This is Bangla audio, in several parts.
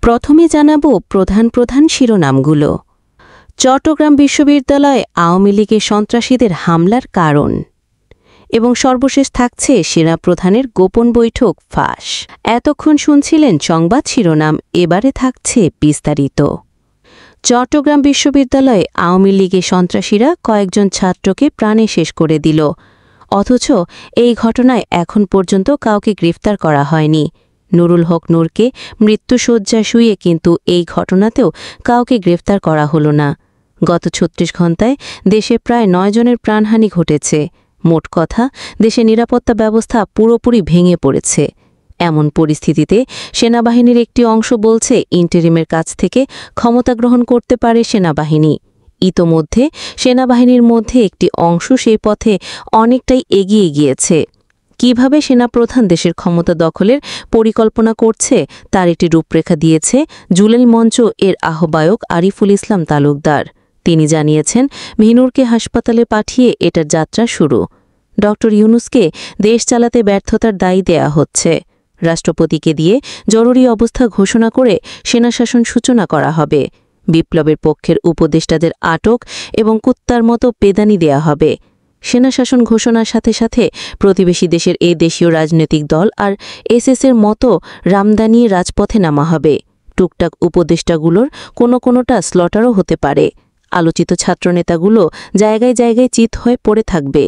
প্রথমে জানাবো প্রধান প্রধান শিরোনামগুলো। চট্টগ্রাম বিশ্ববিদ্যালয়ে আওয়ামী লীগের সন্ত্রাসীদের হামলার কারণ এবং সর্বশেষ থাকছে সেনাপ্রধানের গোপন বৈঠক ফাঁস। এতক্ষণ শুনছিলেন সংবাদ শিরোনাম, এবারে থাকছে বিস্তারিত। চট্টগ্রাম বিশ্ববিদ্যালয়ে আওয়ামী লীগের সন্ত্রাসীরা কয়েকজন ছাত্রকে প্রাণে শেষ করে দিল, অথচ এই ঘটনায় এখন পর্যন্ত কাউকে গ্রেফতার করা হয়নি। নুরুল হক নূরকে মৃত্যুশয্যা শুয়ে কিন্তু এই ঘটনাতেও কাউকে গ্রেফতার করা হলো না। গত ৩৬ ঘণ্টায় দেশে প্রায় ৯ জনের প্রাণহানি ঘটেছে। মোট কথা, দেশে নিরাপত্তা ব্যবস্থা পুরোপুরি ভেঙে পড়েছে। এমন পরিস্থিতিতে সেনাবাহিনীর একটি অংশ বলছে ইন্টারিমের কাছ থেকে ক্ষমতা গ্রহণ করতে পারে সেনাবাহিনী। ইতোমধ্যে সেনাবাহিনীর মধ্যে একটি অংশ সেই পথে অনেকটাই এগিয়ে গিয়েছে। কিভাবে সেনাপ্রধান দেশের ক্ষমতা দখলের পরিকল্পনা করছে তার একটি রূপরেখা দিয়েছে জুলাই মঞ্চ এর আহ্বায়ক আরিফুল ইসলাম তালুকদার। তিনি জানিয়েছেন, ভিনুরকে হাসপাতালে পাঠিয়ে এটার যাত্রা শুরু। ড ইউনূসকে দেশ চালাতে ব্যর্থতার দায়ী দেয়া হচ্ছে। রাষ্ট্রপতিকে দিয়ে জরুরি অবস্থা ঘোষণা করে সেনাশাসন সূচনা করা হবে। বিপ্লবের পক্ষের উপদেষ্টাদের আটক এবং কুত্তার মতো পেদানি দেয়া হবে। সেনাশাসন ঘোষণার সাথে সাথে প্রতিবেশী দেশের এই দেশীয় রাজনৈতিক দল আর এসএসের মতো রামদানিয়ে রাজপথে নামা হবে। টুকটাক উপদেষ্টাগুলোর কোনোটা স্লটারও হতে পারে। আলোচিত ছাত্রনেতাগুলো জায়গায় জায়গায় চিত হয়ে পড়ে থাকবে।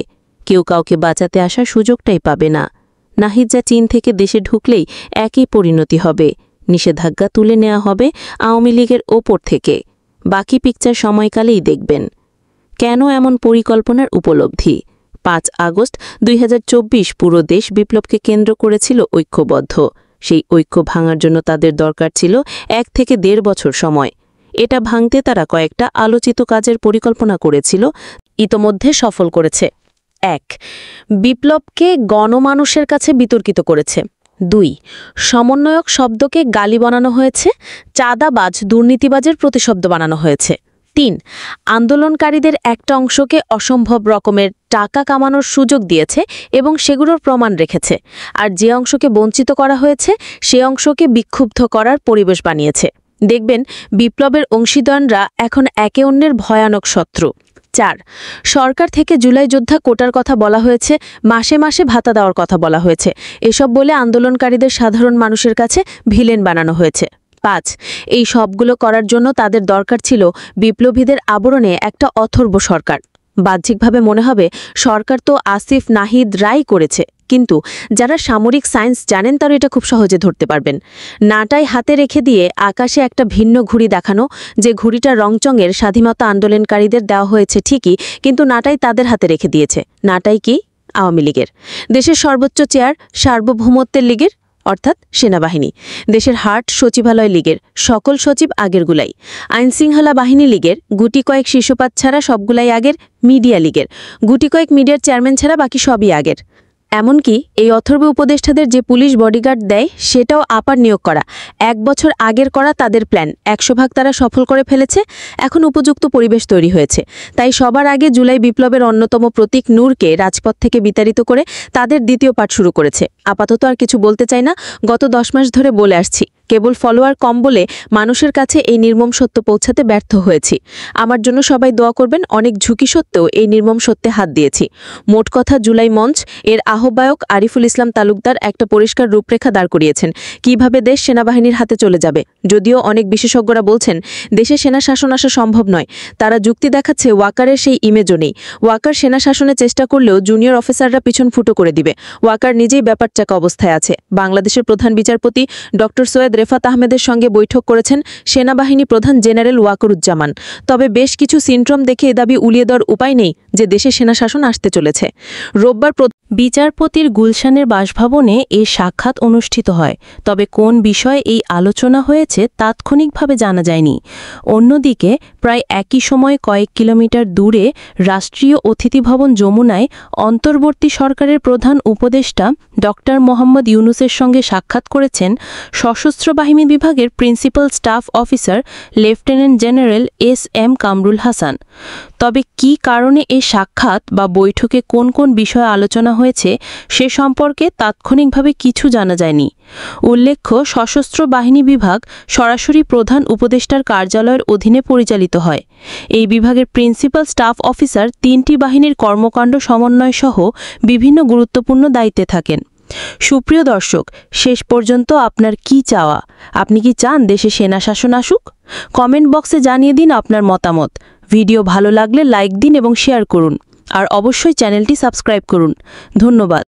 কেউ কাউকে বাঁচাতে আসার সুযোগটাই পাবে না। নাহিদ যা চীন থেকে দেশে ঢুকলেই একই পরিণতি হবে। নিষেধাজ্ঞা তুলে নেওয়া হবে আওয়ামী লীগের ওপর থেকে। বাকি পিকচার সময়কালেই দেখবেন। কেন এমন পরিকল্পনার উপলব্ধি? ৫ আগস্ট ২০২৪ পুরো দেশ বিপ্লবকে কেন্দ্র করেছিল ঐক্যবদ্ধ। সেই ঐক্য ভাঙার জন্য তাদের দরকার ছিল ১ থেকে ১.৫ বছর সময়। এটা ভাঙতে তারা কয়েকটা আলোচিত কাজের পরিকল্পনা করেছিল, ইতোমধ্যে সফল করেছে। ১. বিপ্লবকে গণমানুষের কাছে বিতর্কিত করেছে। ২. সমন্বয়ক শব্দকে গালি বানানো হয়েছে, চাঁদাবাজ দুর্নীতিবাজের প্রতিশব্দ বানানো হয়েছে। ৩. আন্দোলনকারীদের একটা অংশকে অসম্ভব রকমের টাকা কামানোর সুযোগ দিয়েছে এবং সেগুলোর প্রমাণ রেখেছে, আর যে অংশকে বঞ্চিত করা হয়েছে সে অংশকে বিক্ষুব্ধ করার পরিবেশ বানিয়েছে। দেখবেন বিপ্লবের অংশীদাররা এখন একে অন্যের ভয়ানক শত্রু। ৪. সরকার থেকে জুলাই যোদ্ধা কোটার কথা বলা হয়েছে, মাসে মাসে ভাতা দেওয়ার কথা বলা হয়েছে। এসব বলে আন্দোলনকারীদের সাধারণ মানুষের কাছে ভিলেন বানানো হয়েছে। ৫. এই সবগুলো করার জন্য তাদের দরকার ছিল বিপ্লবীদের আবরণে একটা অথর্ব সরকার। বাহ্যিকভাবে মনে হবে সরকার তো আসিফ নাহিদ রায় করেছে, কিন্তু যারা সামরিক সায়েন্স জানেন তারা এটা খুব সহজে ধরতে পারবেন। নাটাই হাতে রেখে দিয়ে আকাশে একটা ভিন্ন ঘুড়ি দেখানো, যে ঘুড়িটা রংচঙের স্বাধীনতা আন্দোলনকারীদের দেওয়া হয়েছে ঠিকই, কিন্তু নাটাই তাদের হাতে রেখে দিয়েছে। নাটাই কি? আওয়ামী লীগের। দেশের সর্বোচ্চ চেয়ার সার্বভৌমত্বের লীগের, অর্থাৎ সেনাবাহিনী। দেশের হার্ট সচিবালয় লীগের, সকল সচিব আগেরগুলাই। আইনশৃঙ্খলা বাহিনী লীগের, গুটি কয়েক শীর্ষপাত ছাড়া সবগুলাই আগের। মিডিয়া লীগের, গুটি কয়েক মিডিয়ার চেয়ারম্যান ছাড়া বাকি সবই আগের। এমনকি এই অথর্ব উপদেষ্টাদের যে পুলিশ বডিগার্ড দেয় সেটাও আপার নিয়োগ করা। ১ বছর আগের করা তাদের প্ল্যান ১০০ ভাগ তারা সফল করে ফেলেছে। এখন উপযুক্ত পরিবেশ তৈরি হয়েছে, তাই সবার আগে জুলাই বিপ্লবের অন্যতম প্রতীক নূরকে রাজপথ থেকে বিতাড়িত করে তাদের দ্বিতীয় পাঠ শুরু করেছে। আপাতত আর কিছু বলতে চাই না, গত ১০ মাস ধরে বলে আসছি, কেবল ফলোয়ার কম বলে মানুষের কাছে এই নির্মম সত্য পৌঁছাতে ব্যর্থ হয়েছি। আমার জন্য সবাই দোয়া করবেন। অনেক ঝুঁকি সত্ত্বেও এই নির্মম সত্যে হাত দিয়েছি। মোট কথা, জুলাই মঞ্চ এর আহ্বায়ক আরিফুল ইসলাম তালুকদার একটা পরিষ্কার রূপরেখা দাঁড় করিয়েছেন কিভাবে দেশ সেনাবাহিনীর হাতে চলে যাবে। যদিও অনেক বিশেষজ্ঞরা বলছেন দেশে সেনা শাসন আসা সম্ভব নয়, তারা যুক্তি দেখাচ্ছে ওয়াকারের সেই ইমেজও নেই। ওয়াকার সেনা শাসনের চেষ্টা করলেও জুনিয়র অফিসাররা পিছন ফুটো করে দিবে। ওয়াকার নিজেই ব্যাপারচাকা অবস্থায় আছে। বাংলাদেশের প্রধান বিচারপতি ড সৈয়দ রেফাত আহমেদের সঙ্গে বৈঠক করেছেন সেনাবাহিনী প্রধান জেনারেল ওয়াকারুজ্জামান। তবে বেশ কিছু সিনড্রোম দেখে এ দাবি উলিয়ে দেওয়ার উপায় নেই যে দেশে সেনা শাসন আসতে চলেছে। রোববার বিচারপতির গুলশানের বাসভবনে এ সাক্ষাৎ অনুষ্ঠিত হয়, তবে কোন বিষয়ে এই আলোচনা হয়েছে তাৎক্ষণিকভাবে জানা যায়নি। অন্যদিকে প্রায় একই সময় কয়েক কিলোমিটার দূরে রাষ্ট্রীয় অতিথি ভবন যমুনায় অন্তর্বর্তী সরকারের প্রধান উপদেষ্টা ড মোহাম্মদ ইউনূসের সঙ্গে সাক্ষাৎ করেছেন সশস্ত্র বাহিনী বিভাগের principal staff officer lieutenant general SM. Kamrul Hasan. তবে কী কারণে এ সাক্ষাৎ বা বৈঠকে কোন কোন বিষয়ে আলোচনা হয়েছে সে সম্পর্কে তাৎক্ষণিকভাবে কিছু জানা যায়নি। উল্লেখ্য, সশস্ত্র বাহিনী বিভাগ সরাসরি প্রধান উপদেষ্টার কার্যালয়ের অধীনে পরিচালিত হয়। এই বিভাগের প্রিন্সিপাল স্টাফ অফিসার 3টি বাহিনীর কর্মকাণ্ড সমন্বয় সহ বিভিন্ন গুরুত্বপূর্ণ দায়িত্বে থাকেন। সুপ্রিয় দর্শক, শেষ পর্যন্ত আপনার কি চাওয়া? আপনি কি চান দেশে সেনা শাসন আসুক? কমেন্ট বক্সে জানিয়ে দিন আপনার মতামত। ভিডিও ভালো লাগলে লাইক দিন এবং শেয়ার করুন। আর অবশ্যই চ্যানেলটি সাবস্ক্রাইব করুন। ধন্যবাদ।